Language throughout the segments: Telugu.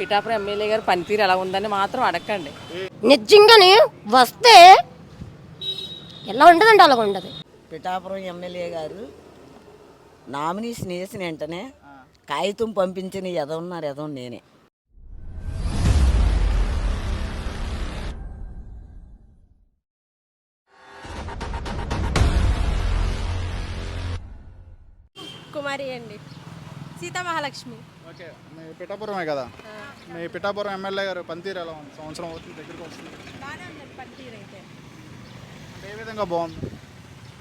పిఠాపురం ఎమ్మెల్యే గారు పనితీరు ఎలా ఉందని మాత్రం అడగండి. నిజంగానే వస్తే ఎలా ఉండదండి అలా ఉండదు. పిఠాపురం ఎమ్మెల్యే గారు నామినేషన్ వేసిన వెంటనే కాగితం పంపించిన ఎదవున్నారు ఎదవం నేనే. కుమారి అండి, సీతామహాలక్ష్మి. ఓకే, మీ పిఠాపురమే కదా. మీ పిఠాపురం ఎమ్మెల్యే గారు పనితీరు ఎలా ఉంది? సంవత్సరం అవుతుంది, దగ్గరికి వస్తుంది. బాగానే ఉందండి పనితీరు అయితే. అంటే ఏ విధంగా బాగుంది?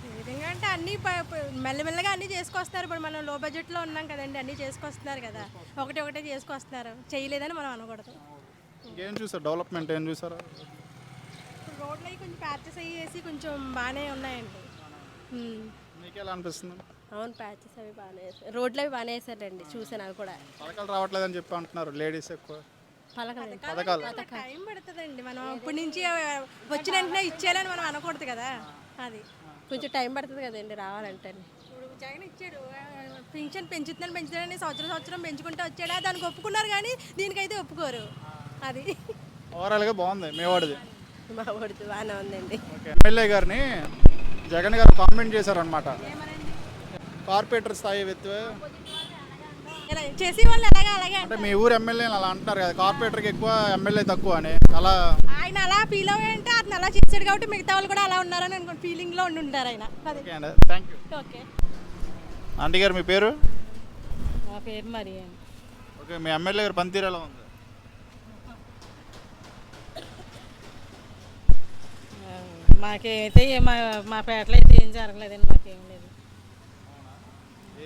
ఏ విధంగా అంటే అన్నీ మెల్లమెల్లగా అన్నీ చేసుకొస్తున్నారు. ఇప్పుడు మనం లో బడ్జెట్లో ఉన్నాం కదండి, అన్నీ చేసుకొస్తున్నారు కదా. ఒకటే చేసుకొస్తున్నారు, చేయలేదని మనం అనకూడదు. ఇంకేం చూసారు? డెవలప్మెంట్ ఏం చూసారు? రోడ్లు అవి కొంచెం ప్యాచెస్ అవి వేసి కొంచెం బాగానే ఉన్నాయండి. మీకు ఎలా అనిపిస్తుంది? అవును, ప్యాచెస్ అవి బాగానే వేసారు, రోడ్లు అవి బాగానే వేసారండి, చూసాను అవి కూడా. పథకాలు రావట్లేదని చెప్పి అంటున్నారు లేడీస్ ఎక్కువ. పథకాలు టైం పడుతుందండి. మనం ఇప్పటి నుంచి వచ్చిన వెంటనే ఇచ్చేయాలని మనం అనకూడదు కదా. అది కొంచెం టైం పడుతుంది కదండి రావాలంటే. ఇప్పుడు జగన్ ఇచ్చాడు, పింఛన్ పెంచుతున్నాడని సంవత్సరం పెంచుకుంటూ వచ్చాడా, దానికి ఒప్పుకున్నారు కానీ దీనికైతే ఒప్పుకోరు. అది ఓవరాల్గా బాగుంది మీ వాడిది. మా వాడిది బాగానే ఉందండి. ఓకే, ఎమ్మెల్యే గారిని జగన్ గారు కామెంట్ చేశారనమాట. కార్పొరేటర్ స్థాయి వ్యక్తి చేసి వాళ్ళు అలాగే అంటే మీ ఊరు ఎమ్మెల్యేని అలా అంటున్నారు కదా, కార్పొరేటర్కి ఎక్కువ ఎమ్మెల్యే తక్కువ అని. అలా ఆయన అలా ఫీల్ అయ్యంటే అతను అలా చేశాడు కాబట్టి మిగతా వాళ్ళు కూడా అలా ఉన్నారని అనుకోండి, ఫీలింగ్లో ఉంటారు ఆయన. ఓకే అండి, థ్యాంక్ యూ. ఓకే, ఆంటీ గారు మీ పేరు? మా పేరు మరి. ఓకే, మీ ఎమ్మెల్యే గారు పనితీరు ఎలా ఉంది? మాకైతే మా పేటలో అయితే ఏం జరగలేదండి, మాకేం లేదు.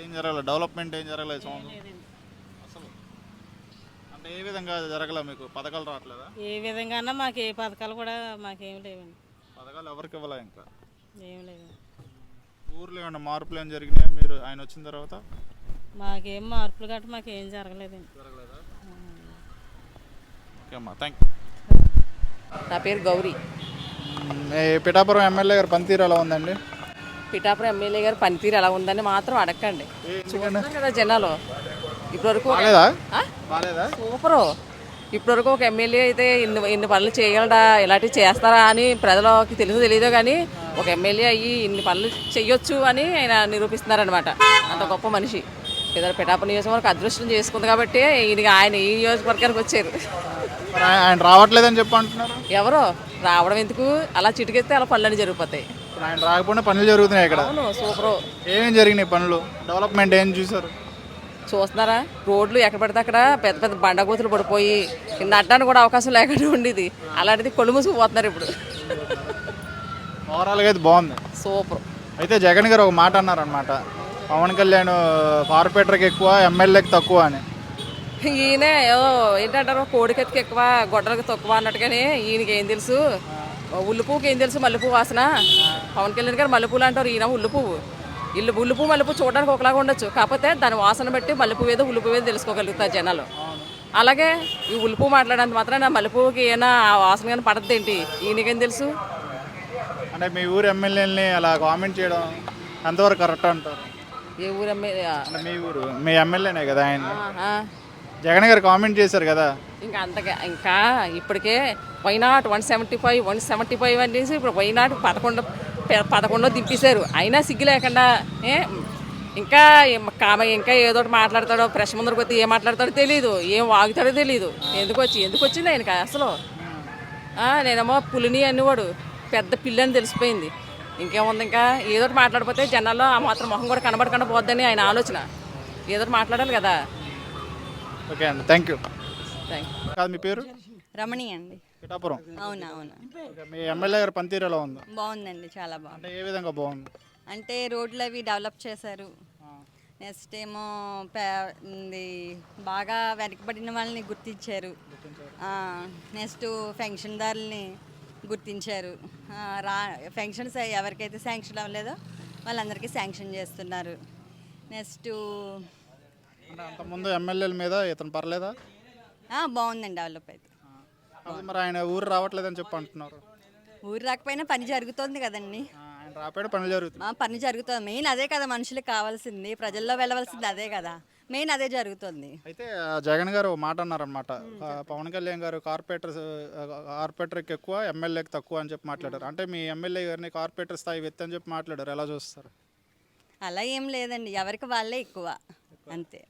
ఏం జరగలేదు? డెవలప్మెంట్ ఏం జరగలేదు సంవత్సరం అసలు? అంటే ఏ విధంగా జరగలేదు? మీకు పథకాలు రావట్లేదా? ఏ విధంగా మాకు ఏ పథకాలు కూడా మాకేం లేవండి. పథకాలు ఎవరికి ఇవ్వలే ఇంకా? ఏం లేదు. ఊర్లో ఏమన్నా మార్పులు ఏం జరిగినాయి మీరు ఆయన వచ్చిన తర్వాత? మాకేం మార్పులు గట్రా మాకేం జరగలేదండి. జరగలేదా? ఓకే అమ్మా, థ్యాంక్ యూ. నా పేరు గౌరీ. మీ పిఠాపురం ఎమ్మెల్యే గారు పనితీరు ఎలా ఉందండి? పిఠాపురం ఎమ్మెల్యే గారు పనితీరు ఎలా ఉందని మాత్రం అడగండి. చూస్తున్నాం కదా జనాలు. ఇప్పటివరకు బాలేదా? సూపరు. ఇప్పటివరకు ఒక ఎమ్మెల్యే అయితే ఇన్ని పనులు చేయగలడా, ఇలాంటివి చేస్తారా అని ప్రజలకి తెలియదో కానీ ఒక ఎమ్మెల్యే అయ్యి ఇన్ని పనులు చెయ్యొచ్చు అని ఆయన నిరూపిస్తున్నారనమాట. అంత గొప్ప మనిషి. పిఠాపురం నియోజకవర్గం అదృష్టం చేసుకుంది కాబట్టి ఆయన ఈ నియోజకవర్గానికి వచ్చారు. ఆయన రావట్లేదని చెప్పి అంటున్నారు. ఎవరో రావడం ఎందుకు, అలా చిటికెత్తే అలా పనులన్నీ జరిగిపోతాయి. ఆయన రాకపోయినా పనులు జరుగుతున్నాయి ఇక్కడ. అవును, సూపరు. ఏమేమి జరిగినాయి పనులు? డెవలప్మెంట్ ఏం చూసారు? చూస్తున్నారా, రోడ్లు ఎక్కడ పడితే అక్కడ పెద్ద పెద్ద బండగూతులు పడిపోయి నడ్డానికి కూడా అవకాశం లేకుండా ఉండేది. అలాంటిది కొళ్ళు మూసుకుపోతున్నారు ఇప్పుడు. ఓవరాల్గా అయితే బాగుంది, సూపర్. అయితే జగన్ గారు ఒక మాట అన్నారనమాట, పవన్ కళ్యాణ్ కార్పొరేటర్కి ఎక్కువ ఎమ్మెల్యేకి తక్కువ అని. ఈయన ఏదో ఏంటంటారు, కోడికెత్తికి ఎక్కువ గొడ్డలకి తక్కువ అన్నట్టుగానే ఈయనకి ఏం తెలుసు, ఉల్లిపువ్వుకి ఏం తెలుసు మల్లెపువ్వు వాసన. పవన్ కళ్యాణ్ గారు మల్లెపూలు అంటారు, ఈయన ఉల్లిపువ్వు. ఉల్లిపువ్వు మల్లెపువ్వు చూడడానికి ఒకలాగా ఉండొచ్చు, కాకపోతే దాని వాసన బట్టి మల్లెపువ్వు ఏదో ఉల్లిపువ్వు ఏదో తెలుసుకోగలుగుతారు జనాలు. అలాగే ఈ ఉల్లిపువ్వు మాట్లాడేంత మాత్రం నా మల్లెపువ్వుకి ఏమైనా వాసన కానీ పడద్దు ఏంటి, ఈయనకేం తెలుసు? అంటే మీ ఊరు ఎమ్మెల్యేని అలా కామెంట్ చేయడం ఎంతవరకు కరెక్ట్ అంటారు? ఏ ఊరు ఎమ్మెల్యే? అంటే మీ ఊరు, మీ ఎమ్మెల్యేనే కదా ఆయన. జగన్ గారు కామెంట్ చేశారు కదా. ఇంకా ఇప్పటికే వైనాట్ 175 అనేసి ఇప్పుడు వైనాట్ 11 దింపేశారు. అయినా సిగ్గు లేకుండా ఇంకా ఏదో ఒకటి మాట్లాడతాడో, ప్రెస్ ముందరకు వచ్చి ఏం మాట్లాడతాడో తెలియదు, ఏం వాగుతాడో తెలియదు. ఎందుకు వచ్చింది ఆయనకి అసలు? నేనేమో పులిని అనేవాడు, పెద్ద పిల్లని తెలిసిపోయింది. ఇంకేముంది, ఇంకా ఏదో ఒకటి మాట్లాడిపోతే జనాల్లో ఆ మాత్రం మొహం కూడా కనబడకుండా పోద్దని ఆయన ఆలోచన. ఏదో ఒకటి మాట్లాడాలి కదా. ఓకే అండి, థ్యాంక్ యూ. థ్యాంక్ మీ పేరు? రమణి అండి. పిఠాపురం. అవును. మీ ఎమ్మెల్యే గారు పనితీరు ఎలా ఉంది? బాగుందండి, చాలా బాగుంది. అంటే ఏ విధంగా బాగుంది? అంటే రోడ్లు అవి డెవలప్ చేశారు. నెక్స్ట్ ఏమో బాగా వెనకబడిన వాళ్ళని గుర్తించారు. నెక్స్ట్ పెన్షన్దారుల్ని గుర్తించారు. పెన్షన్స్ ఎవరికైతే శాంక్షన్ అవ్వలేదో వాళ్ళందరికీ శాంక్షన్ చేస్తున్నారు. నెక్స్ట్ అంతకుముందు ఎమ్మెల్యేల మీద ఇతను పర్లేదా? బాగుందండి, డెవలప్ అయితే. మరి ఆయన ఊరు రావట్లేదని చెప్పి అంటున్నారు. ఊరు రాకపోయినా పని జరుగుతుంది కదండి. ఆయన రాకపోయినా పనులు జరుగుతుంది. పని జరుగుతుంది, మెయిన్ అదే కదా మనుషులకు కావాల్సింది, ప్రజల్లో వెళ్ళవలసింది అదే కదా. మెయిన్ అదే జరుగుతుంది. అయితే జగన్ గారు ఓ మాట అన్నారనమాట, పవన్ కళ్యాణ్ గారు కార్పొరేటర్కి ఎక్కువ ఎమ్మెల్యేకి తక్కువ అని చెప్పి మాట్లాడారు. అంటే మీ ఎమ్మెల్యే గారిని కార్పొరేటర్ స్థాయి వ్యక్తి అని చెప్పి మాట్లాడారు, ఎలా చూస్తారు? అలా ఏం లేదండి, ఎవరికి వాళ్ళే ఎక్కువ అంతే.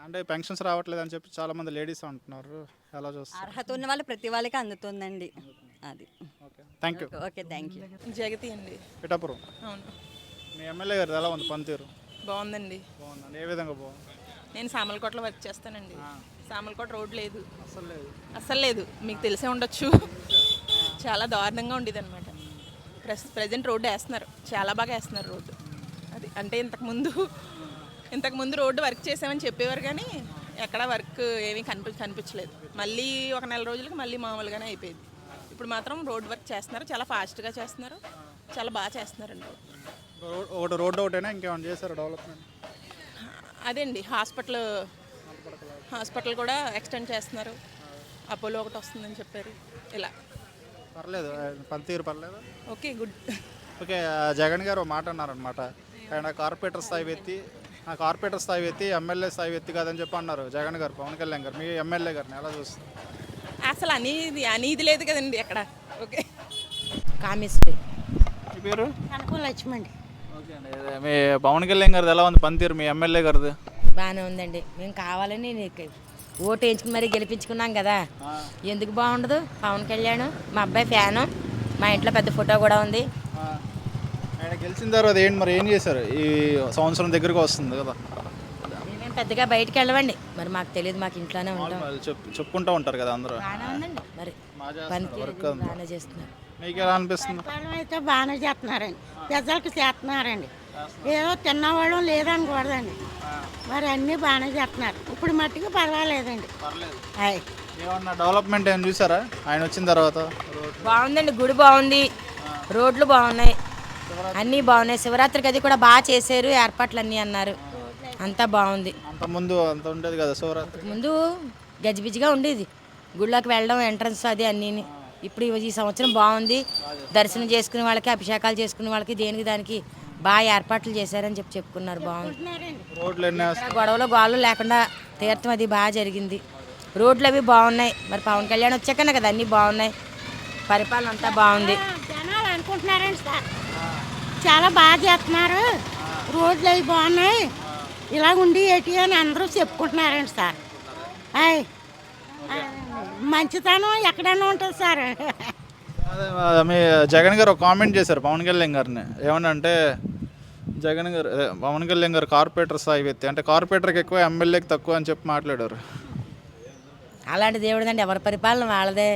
అంటే పెన్షన్స్ రావట్లేదు అని చెప్పి చాలామంది లేడీస్ అంటున్నారు, ఎలా చూస్తారు? అర్హత ఉన్న వాళ్ళు ప్రతి వాళ్ళకి అందుతుందండి. అది. Okay, thank you. Okay, thank you. Jagathi అండి. పిఠాపురం. అవును, మీ ఎమ్మెల్యే గారు ఎలా ఉంది పనితీరు? బాగుందండి. బాగుందండి. ఏ విధంగా బాగుంది? నేను సామలకోటలో వర్క్ చేస్తానండి. సామలకోట రోడ్ లేదు, అసలు లేదు. అస్సలు లేదు. మీకు తెలిసే ఉండొచ్చు, చాలా దారుణంగా ఉండేది అనమాట. ప్రజెంట్ రోడ్డు వేస్తున్నారు, చాలా బాగా వేస్తున్నారు రోడ్డు. అది అంటే ఇంతకుముందు రోడ్డు వర్క్ చేసామని చెప్పేవారు, కానీ ఎక్కడ వర్క్ ఏమీ కనిపించలేదు. మళ్ళీ ఒక నెల రోజులకి మళ్ళీ మామూలుగానే అయిపోయింది. ఇప్పుడు మాత్రం రోడ్ వర్క్ చేస్తున్నారు, చాలా ఫాస్ట్గా చేస్తున్నారు, చాలా బాగా చేస్తున్నారండి. ఒకటి రోడ్డు ఒకటేనా, ఇంకేమైనా చేశారు డెవలప్మెంట్? అదేండి, హాస్పిటల్ కూడా ఎక్స్టెండ్ చేస్తున్నారు. అపోలో ఒకటి వస్తుందని చెప్పారు. ఇలా పర్లేదు, పనితీరు పర్లేదు. Okay, good. ఓకే, జగన్ గారు మాట అన్నారనమాట, ఆయన కార్పొరేటర్ స్థాయి వ్యక్తి ఎమ్మెల్యే స్థాయి వ్యక్తి కాదని చెప్పి అన్నారు జగన్ గారు, పవన్ కళ్యాణ్ గారు. మీ ఎమ్మెల్యే గారిని ఎలా చూస్తారు? అసలు అనేది లేదు కదండి అక్కడ. ఓకే, కామేశ్వరి. మీ పేరు? అనుకూల లక్ష్మి అండి. ఓకే అండి. మీ పవన్ కళ్యాణ్ గారిది ఎలా ఉంది పనితీరు, మీ ఎమ్మెల్యే గారిది? బాగానే ఉందండి. మేము కావాలని ఓటు వేయించుకుని మరీ గెలిపించుకున్నాం కదా, ఎందుకు బాగుండదు? పవన్ కళ్యాణ్ మా అబ్బాయి ఫ్యాను, మా ఇంట్లో పెద్ద ఫోటో కూడా ఉంది. ఆయన గెలిచిన తర్వాత ఏం చేశారు? ఈ సంవత్సరం దగ్గరకు వస్తుంది కదా, మేము పెద్దగా బయటికి వెళ్ళవండి, మరి మాకు తెలియదు, మాకు ఇంట్లోనే ఉంటాం. చెప్పుకుంటూ ఉంటారు కదా అందరూ. బాగానే ఉందండి, మరి బాగానే చేస్తున్నారు. మీకు ఎలా అనిపిస్తుంది? పరిపాలన అయితే బాగానే చేస్తున్నారండి, ప్రజలకు చేస్తున్నారండి. ఏదో తిన్నవాళ్ళం లేదనుకూడదండి, మరి అన్నీ బాగానే చేస్తున్నారు. ఇప్పుడు మట్టుకు పర్వాలేదండి. ఏమన్నా డెవలప్మెంట్ ఏమైనా చూసారా ఆయన వచ్చిన తర్వాత? బాగుందండి, గుడి బాగుంది, రోడ్లు బాగున్నాయి, అన్నీ బాగున్నాయి. శివరాత్రికి అది కూడా బాగా చేశారు, ఏర్పాట్లు అన్నీ అన్నారు, అంతా బాగుంది. అంతకుముందు అంత ఉండేది కదా శివరాత్రి? ముందు గజిబిజిగా ఉండేది, గుళ్ళోకి వెళ్ళడం, ఎంట్రన్స్ అది అన్నీ. ఇప్పుడు ఈ సంవత్సరం బాగుంది, దర్శనం చేసుకునే వాళ్ళకి, అభిషేకాలు చేసుకునే వాళ్ళకి, దేనికి దానికి బాగా ఏర్పాట్లు చేశారని చెప్పుకున్నారు. బాగుంది. రోడ్లు ఎన్ని గొడవలు గోళ్ళు లేకుండా తీర్థం అది బాగా జరిగింది, రోడ్లు అవి బాగున్నాయి. మరి పవన్ కళ్యాణ్ వచ్చాకనే కదా అన్నీ బాగున్నాయి, పరిపాలన అంతా బాగుంది. జనాలు అనుకుంటున్నారండి సార్, చాలా బాగా చేస్తున్నారు, రోడ్లు అవి బాగున్నాయి, ఇలా ఉండి ఏంటి అని అందరూ చెప్పుకుంటున్నారండి సార్. మంచితనం ఎక్కడైనా ఉంటుంది సార్. మీ జగన్ గారు ఒక కామెంట్ చేశారు పవన్ కళ్యాణ్ గారిని, ఏమనంటే పవన్ కళ్యాణ్ గారు కార్పొరేటర్ స్థాయి వ్యక్తి, అంటే కార్పొరేటర్కి ఎక్కువ ఎమ్మెల్యేకి తక్కువ అని చెప్పి మాట్లాడారు. అలాంటి దేవుడిదండి, ఎవరి పరిపాలన వాళ్ళదే.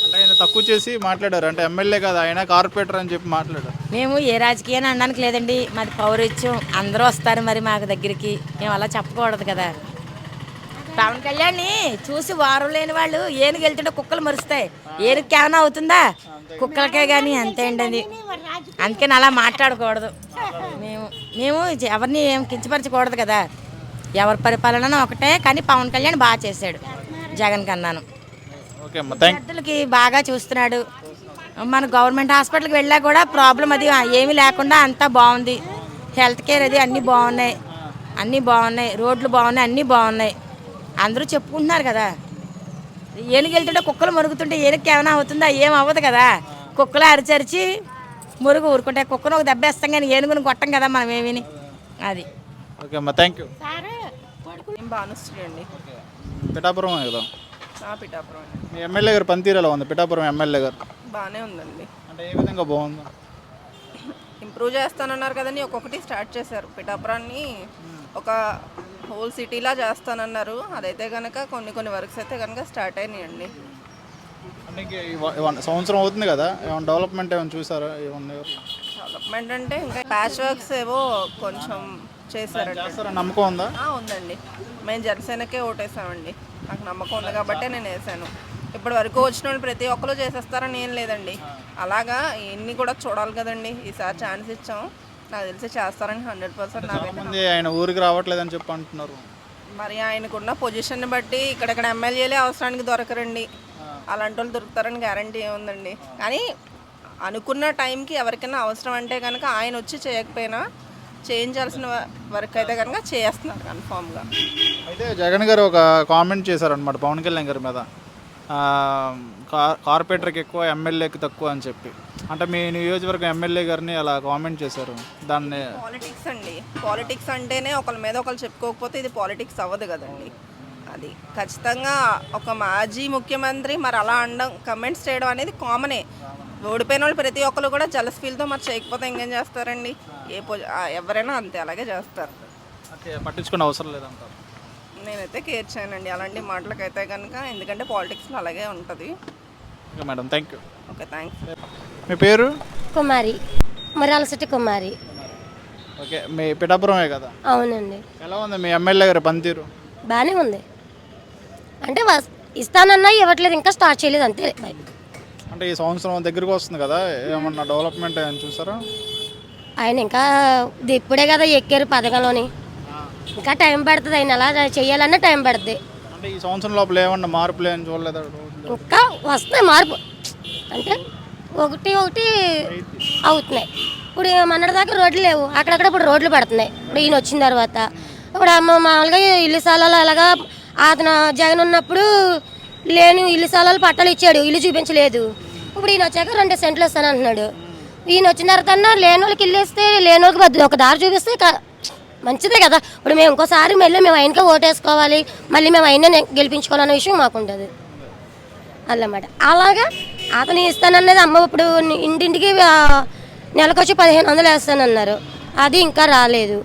అంటే ఆయన తక్కువ చేసి మాట్లాడారు, అంటే ఎమ్మెల్యే కాదు ఆయన కార్పొరేటర్ అని చెప్పి మాట్లాడారు. మేము ఏ రాజకీయాన్ని అనడానికి లేదండి, మాది పౌరత్యం, అందరూ వస్తారు మరి మాకు దగ్గరికి, మేము అలా చెప్పకూడదు కదా. పవన్ కళ్యాణ్ని చూసి వారం లేని వాళ్ళు ఏనుగు వెళ్తుంటే కుక్కలు మరుస్తాయి, ఏనుగుకి ఏమైనా అవుతుందా? కుక్కలకే కానీ అంతే అండి అది. అందుకని అలా మాట్లాడకూడదు. మేము ఎవరిని ఏం కించపరచకూడదు కదా, ఎవరి పరిపాలన ఒకటే. కానీ పవన్ కళ్యాణ్ బాగా చేశాడు జగన్ కన్నాను. విద్యార్థులకి బాగా చూస్తున్నాడు. మన గవర్నమెంట్ హాస్పిటల్కి వెళ్ళా కూడా ప్రాబ్లం అది ఏమీ లేకుండా అంతా బాగుంది. హెల్త్ కేర్ అది అన్నీ బాగున్నాయి, రోడ్లు బాగున్నాయి, అన్నీ బాగున్నాయి. అందరూ చెప్పుకుంటున్నారు కదా. ఏనుగు వెళ్తుంటే కుక్కలు మురుగుతుంటే ఏనుగుకి ఏమైనా అవుతుందా? ఏం అవ్వదు కదా. కుక్కలు అరిచరిచి మురుగు ఊరుకుంటే కుక్కను ఒక దెబ్బ వేస్తాం, కానీ ఏనుగుని కొట్టం కదా మనం ఏమీని. అది. ఓకే అమ్మా, థ్యాంక్ యూ. నేను బానుస్తుందండి. పిఠాపురం కదా? పిఠాపురం. మీ ఎమ్మెల్యే గారు పనితీరు ఎలా ఉంది? పిఠాపురం ఎమ్మెల్యే గారు బాగానే ఉందండి. అంటే ఏ విధంగా బాగుంది? ఇంప్రూవ్ చేస్తానన్నారు కదండి, ఒక్కొక్కటి స్టార్ట్ చేశారు. పిఠాపురాన్ని ఒక హోల్ సిటీలా చేస్తానన్నారు, అదైతే కనుక కొన్ని వర్క్స్ అయితే కనుక స్టార్ట్ అయినాయండి. అంటే సంవత్సరం అవుతుంది కదా, ఏమైనా డెవలప్మెంట్ ఏమైనా చూసారా? డెవలప్మెంట్ అంటే ఇంకా ప్యాచ్ వర్క్స్ ఏవో కొంచెం చేశారండి. నమ్మకం ఉందా? ఉందండి, మేము జనసేనకే ఓటేసామండి, నాకు నమ్మకం ఉంది కాబట్టే నేను వేసాను. ఇప్పటి వరకు వచ్చిన వాళ్ళు ప్రతి ఒక్కరు చేసేస్తారని ఏం లేదండి, అలాగా ఎన్ని కూడా చూడాలి కదండి. ఈసారి ఛాన్స్ ఇచ్చాం, నాకు తెలిసి చేస్తారని 100% నాకైతే. ఆయన ఊరికి రావట్లేదని చెప్పి అంటున్నారు. మరి ఆయనకున్న పొజిషన్ని బట్టి ఇక్కడెక్కడ ఎమ్మెల్యేలే అవసరానికి దొరకరండి, అలాంటి వాళ్ళు దొరుకుతారని గ్యారంటీ ఏముందండి. కానీ అనుకున్న టైంకి ఎవరికైనా అవసరం అంటే కనుక ఆయన వచ్చి చేయకపోయినా చేయించాల్సిన వర్క్ అయితే కనుక చేస్తున్నారు కన్ఫామ్గా. అయితే జగన్ గారు ఒక కామెంట్ చేశారనమాట పవన్ కళ్యాణ్ గారి మీద, కార్పొరేటర్కి ఎక్కువ ఎమ్మెల్యేకి తక్కువ అని చెప్పి. అంటే మీ నియోజకవర్గం ఎమ్మెల్యే గారిని అలా కామెంట్ చేశారు. దాన్ని పాలిటిక్స్ అండి, పాలిటిక్స్ అంటేనే ఒకరి మీద ఒకరు చెప్పుకోకపోతే ఇది పాలిటిక్స్ అవ్వదు కదండి. అది ఖచ్చితంగా ఒక మాజీ ముఖ్యమంత్రి మరి అలా అనడం, కమెంట్స్ చేయడం అనేది కామనే. ఓడిపోయిన వాళ్ళు ప్రతి ఒక్కరు కూడా జలస్ ఫీల్తో మరి చేయకపోతే ఇంకేం చేస్తారండి. ఎవరైనా అంతే అలాగే చేస్తారు. పట్టించుకునే అవసరం లేదంటారు. నేనైతే కేర్ చేయనండి అలాంటి మాటలకైతే కనుక, ఎందుకంటే పాలిటిక్స్లో అలాగే ఉంటుంది. Okay madam, thank you. Okay, thanks. మీ పేరు? కుమారి, మరాలసిటి కుమారి. ఓకే, మీ పిఠాపురమే కదా? అవునండి. ఎలా ఉంది మీ ఎమ్మెల్యే గారి పనితీరు? బాగానే ఉంది. అంటే ఇస్తానన్నా ఇవ్వట్లేదు, ఇంకా స్టార్ట్ చేయలేదు అంతే. అంటే ఈ సంవత్సరం దగ్గరకు వస్తుంది కదా, ఏమన్నా డెవలప్మెంట్ అని చూసారా? ఆయన ఇంకా ఇప్పుడే కదా ఎక్కారు పథకంలోని, ఇంకా టైం పడుతుంది. ఆయన అలా చేయాలన్నా టైం పడుతుంది. అంటే ఈ సంవత్సరం లోపల ఏమన్నా మార్పులు ఏం చూడలేదా? ఇంకా వస్తున్నాయి మార్పు, అంటే ఒకటి అవుతున్నాయి. ఇప్పుడు మొన్నటిదాకా రోడ్లు లేవు, అక్కడక్కడ ఇప్పుడు రోడ్లు పడుతున్నాయి. ఇప్పుడు ఈయన వచ్చిన తర్వాత ఇప్పుడు మామూలుగా ఇల్లు స్థలాలు అలాగా అతను జగన్ ఉన్నప్పుడు లేని ఇల్లు స్థలాలు పట్టాలు ఇచ్చాడు, ఇల్లు చూపించలేదు. ఇప్పుడు ఈయన వచ్చాక 2 సెంట్లు ఇస్తాను అంటున్నాడు. ఈయన వచ్చిన తర్వాత లేని వాళ్ళకి ఇల్లు ఇస్తే లేని వాళ్ళకి ఒక దారి చూపిస్తే మంచిదే కదా. ఇప్పుడు మేము ఇంకోసారి మేము ఆయనకే ఓటేసుకోవాలి, మళ్ళీ మేము ఆయనే గెలిపించుకోవాలన్న విషయం మాకు ఉంటుంది అన్నమాట. అలాగా అతను ఇస్తానన్నది అమ్మ ఇప్పుడు ఇంటింటికి నెలకొచ్చి 1500 వేస్తానన్నారు, అది ఇంకా రాలేదు.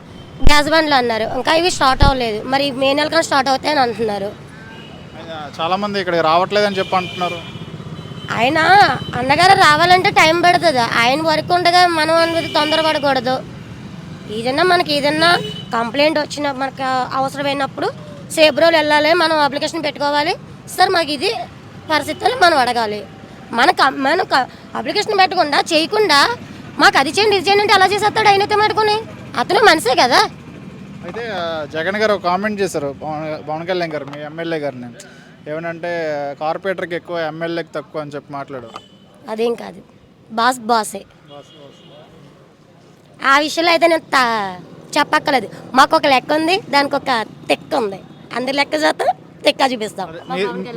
గ్యాస్ బండ్లు అన్నారు, ఇంకా ఇవి స్టార్ట్ అవ్వలేదు. మరి మే నెల కన్నా స్టార్ట్ అవుతాయని అంటున్నారు. చాలా మంది ఇక్కడ రావట్లేదని చెప్పి అంటున్నారు. ఆయన అన్నగారు రావాలంటే టైం పడుతుంది. ఆయన వరకు ఉండగా మనం అనేది తొందరపడకూడదు. మనకి ఏదన్నా కంప్లైంట్ వచ్చిన మనకు అవసరమైనప్పుడు సేఫ్ రోల్ వెళ్ళాలి, మనం అప్లికేషన్ పెట్టుకోవాలి. సార్ మాకు ఇది పరిస్థితులు మనం అడగాలి. మనకు అప్లికేషన్ పెట్టకుండా చేయకుండా మాకు అది చేయండి ఇది చేయండి అంటే అలా చేసేస్తాడు ఆయనతో పెట్టుకుని. అతను మనిషే కదా. అయితే జగన్ గారు కామెంట్ చేశారు పవన్ కళ్యాణ్ గారు మీ ఎమ్మెల్యే గారిని, ఏమనంటే కార్పొరేటర్కి ఎక్కువ ఎమ్మెల్యేకి తక్కువ అని చెప్పి మాట్లాడు. అదేం కాదు, బాసే. ఆ విషయంలో అయితే నేను చెప్పక్కర్లేదు. మాకు ఒక లెక్క ఉంది, దానికి ఒక తెక్క ఉంది. అందరి లెక్క చేస్తాం, తెక్క చూపిస్తాం.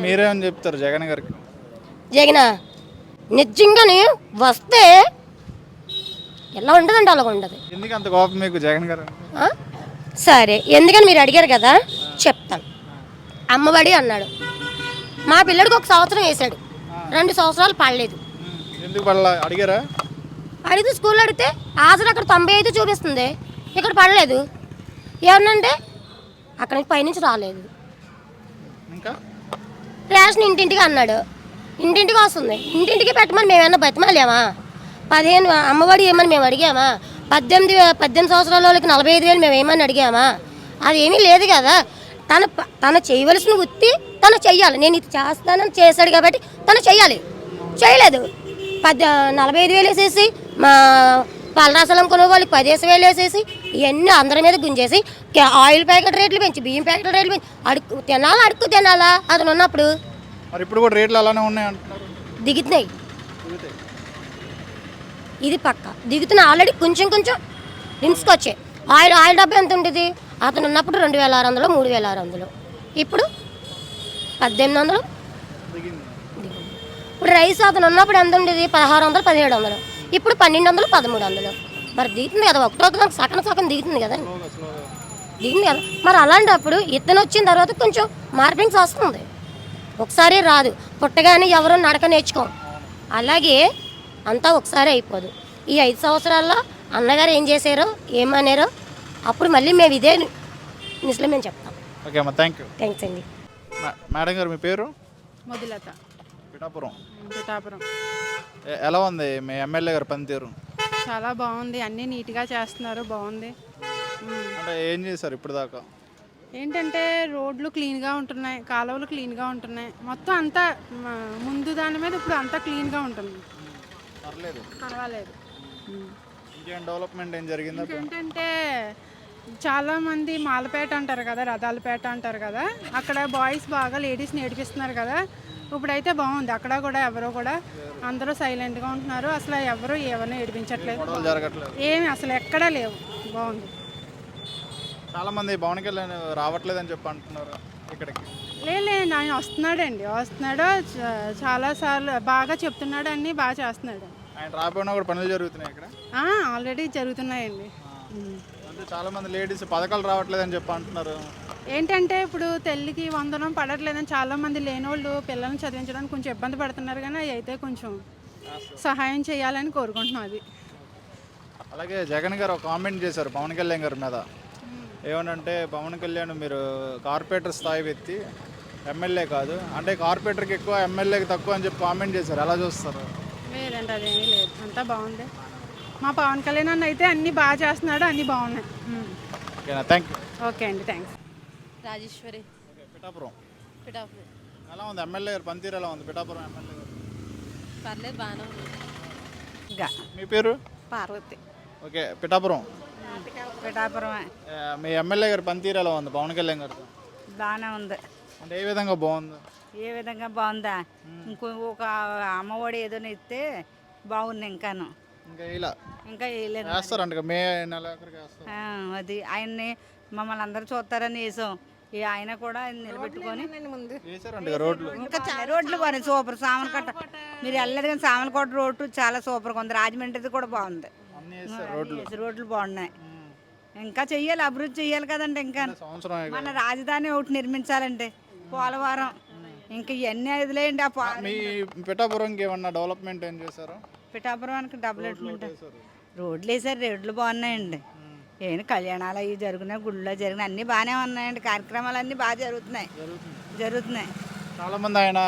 మీరేమని చెప్తారు జగన్ గారికి? జగన్ నిజంగానే వస్తే ఎలా ఉండదండి అలా ఉండదు. ఎందుకు అంత కోపం మీకు జగన్ గారు? సరే, ఎందుకని మీరు అడిగారు కదా చెప్తాను. అమ్మఒడి అన్నాడు, మా పిల్లడికి 1 సంవత్సరం వేసాడు, 2 సంవత్సరాలు పడలేదు. ఎందుకు పడలా అడిగారా? అడిగితే స్కూల్లో అడిగితే ఆసరా అక్కడ 95 చూపిస్తుంది, ఇక్కడ పడలేదు. ఏమన్నంటే అక్కడ నుంచి పైనుంచి రాలేదు. ఇంకా రేషన్ ఇంటింటికి అన్నాడు, ఇంటింటికి వస్తుంది. ఇంటింటికి పెట్టమని మేమేమన్నా బతిమాలేమా? 15 అమ్మఒడి ఏమని మేము అడిగామా? 18 సంవత్సరాల వాళ్ళకి 45,000 మేము ఏమని అడిగామా? అది ఏమీ లేదు కదా. తను చేయవలసిన వృత్తి తను చెయ్యాలి. నేను ఇది చేస్తానని చేశాడు కాబట్టి తను చెయ్యాలి. చేయలేదు, 45,000 వేసేసి మా పలరాసలం కొనే వాళ్ళకి 15,000 వేసేసి ఇవన్నీ అందరి మీద గుంజేసి ఆయిల్ ప్యాకెట్ రేట్లు పెంచి, బియ్యం ప్యాకెట్ రేట్లు పెంచి అడుక్కు తినాలా అతను ఉన్నప్పుడు. మరి ఇప్పుడు కూడా రేట్లు అలానే ఉన్నాయి అంటున్నారు. దిగుతున్నాయి, ఇది పక్క దిగుతున్నాయి. ఆల్రెడీ కొంచెం రిమ్స్కి వచ్చాయి. ఆయిల్ డబ్బా ఎంత ఉంటుంది? అతను ఉన్నప్పుడు 2,600, 3,600, ఇప్పుడు 1,800. ఇప్పుడు రైస్ అతను ఉన్నప్పుడు ఎంత ఉండేది? 1,600, 1,700, ఇప్పుడు 1,200, 1,300. మరి దిగుతుంది కదా, ఒకటో సగం దిగుతుంది కదా. మరి అలాంటప్పుడు ఇతను వచ్చిన తర్వాత కొంచెం మార్పింగ్స్ వస్తుంది, ఒకసారి రాదు. పుట్టగానే ఎవరు నడక నేర్చుకోం, అలాగే అంతా ఒకసారి అయిపోదు. ఈ 5 సంవత్సరాల్లో అన్నగారు ఏం చేశారో ఏమన్నారో అప్పుడు మళ్ళీ మేము ఇదే నిజంలో మేము చెప్తాం. ఓకే అమ్మా, థ్యాంక్స్ అండి. మేడం గారు మీ పేరు? మొదలత, పిఠాపురం. పిఠాపురం. ఎలా ఉంది మీ ఎమ్మెల్యే గారు పనితీరు? చాలా బాగుంది, అన్నీ నీట్గా చేస్తున్నారు, బాగుంది. అంటే ఏం చేశారు ఇప్పుడు దాకా? ఏంటంటే రోడ్లు క్లీన్గా ఉంటున్నాయి, కాలువలు క్లీన్గా ఉంటున్నాయి, మొత్తం అంతా ముందు దాని మీద ఇప్పుడు అంతా క్లీన్గా ఉంటుంది. పర్వాలేదు. ఇంకేం డెవలప్మెంట్ ఏం జరిగింది? ఏంటంటే చాలామంది మాలపేట అంటారు కదా, రథాలపేట అంటారు కదా, అక్కడ బాయ్స్ బాగా లేడీస్ నేర్పిస్తున్నారు కదా. ఇప్పుడైతే బాగుంది. అక్కడ కూడా ఎవరు కూడా అందరూ సైలెంట్గా ఉంటున్నారు. అసలు ఎవరు ఎవరిని ఏడిపించట్లేదు. జరగట్లేదు. ఏమి అసలు ఎక్కడా లేవు. బాగుంది. చాలా మంది పవన్ కళ్యాణ్ రావట్లేదని చెప్పి అంటున్నారు ఇక్కడికి. లేదు ఆయన వస్తున్నాడు. చాలాసార్లు బాగా చెప్తున్నాడు, అన్నీ బాగా చేస్తున్నాడు. ఆయన రాకపోయినా కూడా పనులు జరుగుతున్నాయి ఇక్కడ. ఆల్రెడీ జరుగుతున్నాయండి. అంటే చాలా మంది లేడీస్ పథకాలు రావట్లేదని చెప్పి అంటున్నారు. ఏంటంటే ఇప్పుడు తల్లికి వందనం పడట్లేదని చాలామంది లేనోళ్ళు పిల్లల్ని చదివించడానికి కొంచెం ఇబ్బంది పడుతున్నారు, కానీ అవి అయితే కొంచెం సహాయం చేయాలని కోరుకుంటున్నాం. అది అలాగే జగన్ గారు ఒక కామెంట్ చేశారు పవన్ కళ్యాణ్ గారి మీద. ఏమనంటే పవన్ కళ్యాణ్ మీరు కార్పొరేటర్ స్థాయి వ్యక్తి, ఎమ్మెల్యే కాదు, అంటే కార్పొరేటర్కి ఎక్కువ ఎమ్మెల్యేకి తక్కువ అని చెప్పి కామెంట్ చేశారు. ఎలా చూస్తారు? లేదండి, అదేమీ లేదు. అంతా బాగుంది. మా పవన్ కళ్యాణ్ అన్న అయితే అన్నీ బాగా చేస్తున్నాడు, అన్నీ బాగున్నాయి. ఓకేనా, థ్యాంక్ యూ. ఓకే అండి, థ్యాంక్స్. రాజేశ్వరి పిఠాపురం పిఠాపురం. ఎలా ఉంది ఎమ్మెల్యే గారు పనితీరు? ఎలా ఉంది పిఠాపురం ఎమ్మెల్యే గారు? పర్లేదు, బాగానే ఉంది. మీ పేరు? పార్వతి. ఓకే, పిఠాపురం. పిఠాపురం మీ ఎమ్మెల్యే గారు పనితీరు ఎలా ఉంది పవన్ కళ్యాణ్ గారితో? బాగానే ఉంది. అంటే ఏ విధంగా బాగుంది? ఏ విధంగా బాగుందా? ఒక అమ్మఒడి ఏదైనా ఇస్తే బాగుంది. ఇంకాను ఇంకా వేయలేదు. వేస్తారంట మే నెల అది ఆయన్ని మమ్మల్ని అందరూ చూస్తారని వేసాం. ఆయన కూడా నిలబెట్టుకొని రోడ్లు ఇంకా చాలా రోడ్లు బాగున్నాయి. సూపర్. సామలకోట మీరు వెళ్ళలేదు కానీ సామలకోట రోడ్డు చాలా సూపర్గా ఉంది. రాజమండ్రిది కూడా బాగుంది. రోడ్లు బాగున్నాయి. ఇంకా చెయ్యాలి, అభివృద్ధి చెయ్యాలి కదండి. ఇంకా మన రాజధాని ఒకటి నిర్మించాలండి, పోలవరం. ఇంకా ఇవన్నీ వదిలేయండి. మీ పిఠాపురంకి ఏమన్నా డెవలప్మెంట్ ఏం చేశారు? పిఠాపురానికి డెవలప్మెంట్ రోడ్లు వేసారు. రోడ్లు బాగున్నాయండి. ఏమి కళ్యాణాలు అవి జరిగినాయి, గుళ్ళో జరిగినాయి, అన్నీ బాగానే ఉన్నాయండి. కార్యక్రమాలు అన్నీ బాగా జరుగుతున్నాయి. చాలా మంది ఆయన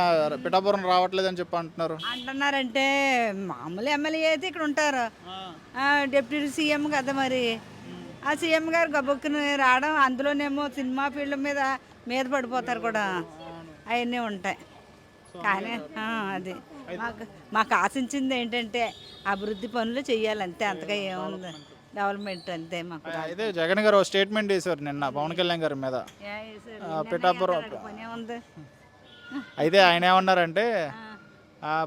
పిఠాపురం రావట్లేదని చెప్పి అంటున్నారంటే మామూలు ఎమ్మెల్యే అయితే ఇక్కడ ఉంటారు, డిప్యూటీ సీఎం కదా. మరి ఆ సీఎం గారు గబుక్కుని రావడం, అందులోనేమో సినిమా ఫీల్డ్ మీద పడిపోతారు కూడా, అవన్నీ ఉంటాయి. కానీ అది మాకు ఆశించింది ఏంటంటే అభివృద్ధి పనులు చెయ్యాలి అంతే. అంతగా ఏముంది, డెవలప్మెంట్ అంతే. మాకు అయితే జగన్ గారు స్టేట్మెంట్ వేశారు నిన్న పవన్ కళ్యాణ్ గారి మీద పిఠాపురం. అయితే ఆయన ఏమన్నారంటే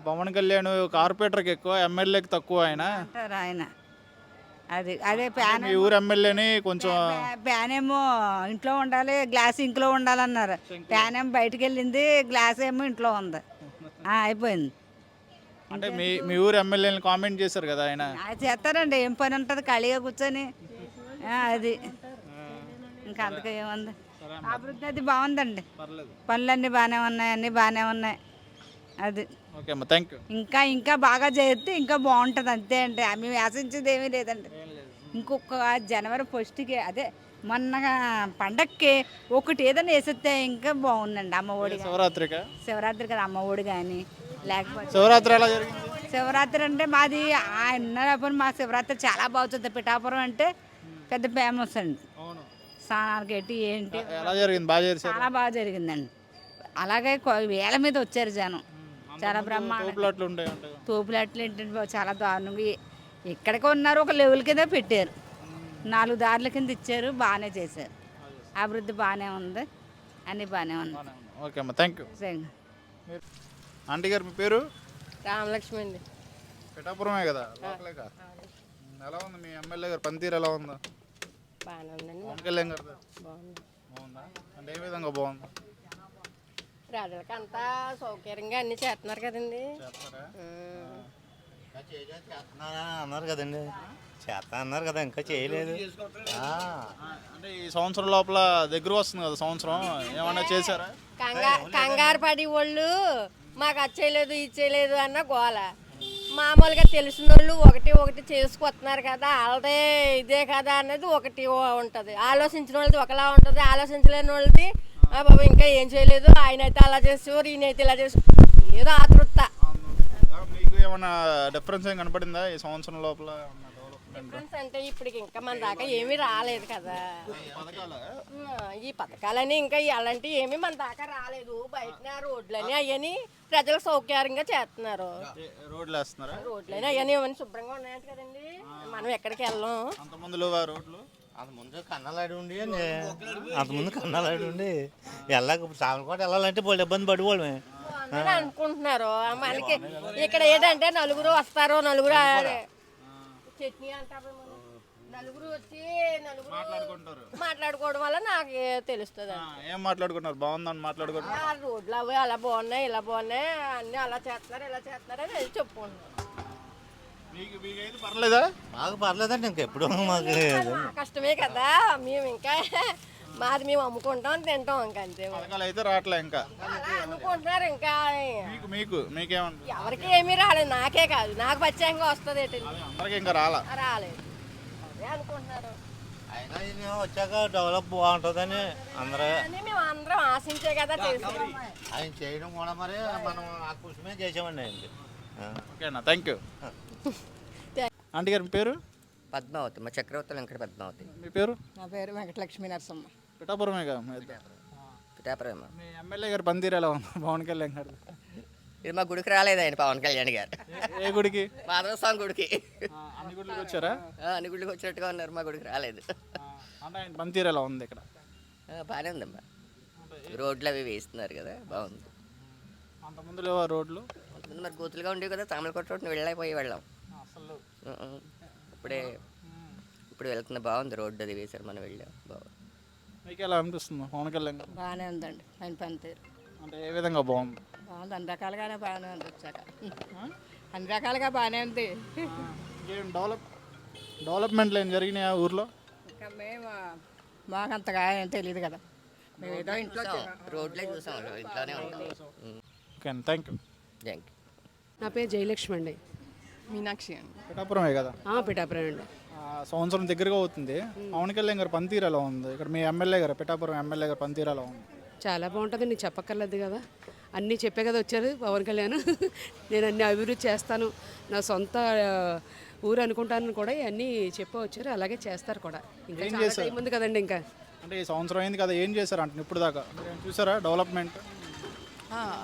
పవన్ కళ్యాణ్ కార్పొరేటర్కి ఎక్కువ, ఎమ్మెల్యేకి తక్కువ ఆయన. అదే ప్యాన్ ఈ ఊరు ఎమ్మెల్యేని కొంచెం ప్యాన్ ఏమో ఇంట్లో ఉండాలి, గ్లాస్ ఇంట్లో ఉండాలన్నారు. ప్యాన్ ఏమో బయటకు వెళ్ళింది, గ్లాస్ ఏమో ఇంట్లో ఉంది. అయిపోయింది. అంటే మీ ఊరు ఎమ్మెల్యేని కామెంట్ చేశారు కదా ఆయన. చేస్తారండి, ఏం పని ఉంటుంది ఖాళీగా కూర్చొని. అది ఇంకా అంతగా ఏముంది. అభివృద్ధి అది బాగుందండి. పనులన్నీ బాగానే ఉన్నాయి, అన్నీ బాగానే ఉన్నాయి. అది ఇంకా బాగా చేస్తే ఇంకా బాగుంటుంది అంతే. అంటే మేము ఆశించేది ఏమీ లేదండి. ఇంకొక జనవరి 1కి అదే మొన్న పండక్కి ఒకటి ఏదైనా వేసేస్తే ఇంకా బాగుందండి. అమ్మఒడి శివరాత్రి కదా, అమ్మఒడి కానీ లేకపోతే శివరాత్రి అంటే మాది అన్నప్పుడు మా శివరాత్రి చాలా బాగుంటుంది. పిఠాపురం అంటే పెద్ద ఫేమస్ అండి. స్నానాలకి ఏంటి చాలా బాగా జరిగిందండి. అలాగే వేల మీద వచ్చారు జనం, చాలా బ్రహ్మాండం. తోపులాట్లు ఏంటంటే చాలా దారుణంగా ఎక్కడికి ఉన్నారు, ఒక లెవెల్ కింద పెట్టారు, 4 దారుల కింద ఇచ్చారు, బాగానే చేశారు. అభివృద్ధి బాగానే ఉంది, అన్నీ బాగానే ఉంది. ఓకే అమ్మా, థ్యాంక్ యూ. ఆంటీ గారు మీ పేరు? రామలక్ష్మి అండి. పిఠాపురమే కదా, ఎలా ఉంది మీ ఎమ్మెల్యే గారు పనితీరు? ఎలా ఉందా? బాగానే ఉందండి. పవన్ కళ్యాణ్ గారు బాగుందా? అంటే ఏ విధంగా బాగుంది? ప్రజలకు అంతా సౌకర్యంగా అన్ని చేస్తున్నారు కదండి. అన్నారు కదండి, చేస్తా అన్నారు కదా, ఇంకా చేయలేదు. అంటే ఈ సంవత్సరం లోపల దగ్గర వస్తుంది కదా సంవత్సరం, ఏమన్నా చేశారా? కంగారు పడి వాళ్ళు మాకు అది చేయలేదు, ఇది చేయలేదు అన్న గోల. మామూలుగా తెలిసిన వాళ్ళు ఒకటి చేసుకొస్తున్నారు కదా, వాళ్ళదే ఇదే కదా అనేది ఒకటి ఉంటుంది. ఆలోచించిన వాళ్ళది ఒకలా ఉంటుంది, ఆలోచించలేని వాళ్ళది బాబు ఇంకా ఏం చేయలేదు, ఆయన అయితే అలా చేసేవారు, ఈయన అయితే ఇలా చేసి ఏదో ఆతృత. మీకు ఏమన్నా డిఫరెన్స్ ఏం కనపడిందా ఈ సంవత్సరం లోపల? డిఫరెన్స్ అంటే ఇప్పటికి ఇంకా మన దాకా ఏమీ రాలేదు కదా. ఈ పథకాలని ఇంకా అలాంటివి ఏమీ మన దాకా రాలేదు. బయట రోడ్లని అవన్నీ ప్రజలకు సౌకర్యంగా చేస్తున్నారు. రోడ్లని అవన్నీ ఏమైనా శుభ్రంగా ఉన్నాయంట కదండి, మనం ఎక్కడికి వెళ్ళాం. రోడ్లు అంతకుముందు కన్నాలాడి ఉండి అంతకుముందు కన్నాలాడి ఉండి ఇప్పుడు సామలకోట వెళ్ళాలంటే వాళ్ళు ఇబ్బంది పడిపోవడమే. అని అనుకుంటున్నారు మనకి ఇక్కడ ఏంటంటే నలుగురు వస్తారు, నలుగురు చట్నీ అంటారు, నలుగురు వచ్చి నలుగురు మాట్లాడుకోవడం వల్ల నాకు తెలుస్తుంది. ఏం మాట్లాడుకున్నారు? బాగుందని మాట్లాడుకుంటున్నారు. రోడ్లు అవి అలా బాగున్నాయి, ఇలా బాగున్నాయి, అన్నీ అలా చేస్తున్నారు, ఇలా చేస్తున్నారు అని చెప్పుకుంటున్నారు. మీకైతే పర్లేదా? మాకు పర్లేదండి, ఇంకెప్పుడు మాకు కష్టమే కదా, మేము ఇంకా మాది మేము అమ్ముకుంటాం తింటాం ఇంకా అంతే. పథకాలు అయితే రావట్లే ఇంకా. అనుకుంటున్నారు ఇంకా. మీకేమంటారు? ఎవరికి ఏమీ రాలేదు, నాకే కాదు, నాకు ప్రత్యేకంగా వస్తుంది. అందరికి ఇంకా రాలేదు అదే అనుకుంటున్నారు. అయినా ఇది వచ్చాక డెవలప్ బాగుంటుందని అందరూ మేము అందరం ఆశించే కదా చేసాం. ఆయన చేయడం కూడా మరి మనం ఆ కృషిమే చేసామండి ఆయనకి. ఓకేనా, థ్యాంక్ యూ. ఆంటీ గారు మీ పేరు? పద్మావతి, మా చక్రవర్తి వెంకట పద్మావతి. మీ పేరు? నా పేరు వెంకటలక్ష్మీ నరసమ్మ. పిఠాపురమే కదా పిఠాపురమే. మీ ఎమ్మెల్యే గారు పనితీరు ఎలా ఉంది? పవన్ కళ్యాణ్ గారు ఇది మా గుడికి రాలేదు ఆయన పవన్ కళ్యాణ్ గారు. ఏ గుడికి? మాధవ స్వామి గుడికి. అన్ని గుడికి వచ్చారా? అన్ని గుడికి వచ్చినట్టుగా ఉన్నారు, మా గుడికి రాలేదు. అంటే ఆయన పనితీరు ఎలా ఉంది ఇక్కడ? బాగానే ఉందమ్మా, రోడ్లు అవి వేస్తున్నారు కదా, బాగుంది. అంతకుముందు లేవా రోడ్లు? అంతకుముందు మరి గోతులుగా ఉండేవి కదా, తామలకోట రోడ్డు వెళ్ళైపోయి వెళ్ళాం. ఇప్పుడు వెళ్తున్నా, బాగుంది రోడ్డు అది వేశారు, మనం వెళ్ళాం, బాగుంది. మీకు ఎలా అనిపిస్తుంది పవన్ కళ్యాణ్ గారు? బాగానే ఉందండి ఆయన పనితీరు. అంటే ఏ విధంగా బాగుంది? బాగుంది, అన్ని రకాలుగానే బాగానే ఉంది. వచ్చాక అన్ని రకాలుగా బాగానే ఉంది. ఇంకేం డెవలప్మెంట్లు ఏం జరిగినాయి ఆ ఊర్లో? ఇంకా మేము మాకు అంతగా ఏం తెలియదు కదా, మేము ఏదో ఇంట్లో రోడ్లే చూసాం, ఇంట్లోనే ఉంటాం. Okay, thank you. Thank you. నా పేరు జయలక్ష్మి అండి. మీనాక్షి అండి. పిఠాపురమే కదా? పిఠాపురం అండి. సంవత్సరం దగ్గరగా అవుతుంది. పవన్ కళ్యాణ్ గారు పనితీరు ఎలా ఉంది? ఇక్కడ మీ ఎమ్మెల్యే గారు, పిఠాపురం ఎమ్మెల్యే గారు పనితీరు ఎలా ఉంది? చాలా బాగుంటుంది, నేను చెప్పక్కర్లేదు కదా, అన్నీ చెప్పే కదా వచ్చారు పవన్ కళ్యాణ్. నేను అన్ని అభివృద్ధి చేస్తాను, నా సొంత ఊరు అనుకుంటాను కూడా, అన్నీ చెప్పి వచ్చారు, అలాగే చేస్తారు కూడా. ఇంకా చాలా టైం ఉంది కదండి ఇంకా. అంటే ఈ సంవత్సరం అయింది కదా, ఏం చేశారు అంటే ఇప్పుడు దాకా చూసారా డెవలప్మెంట్?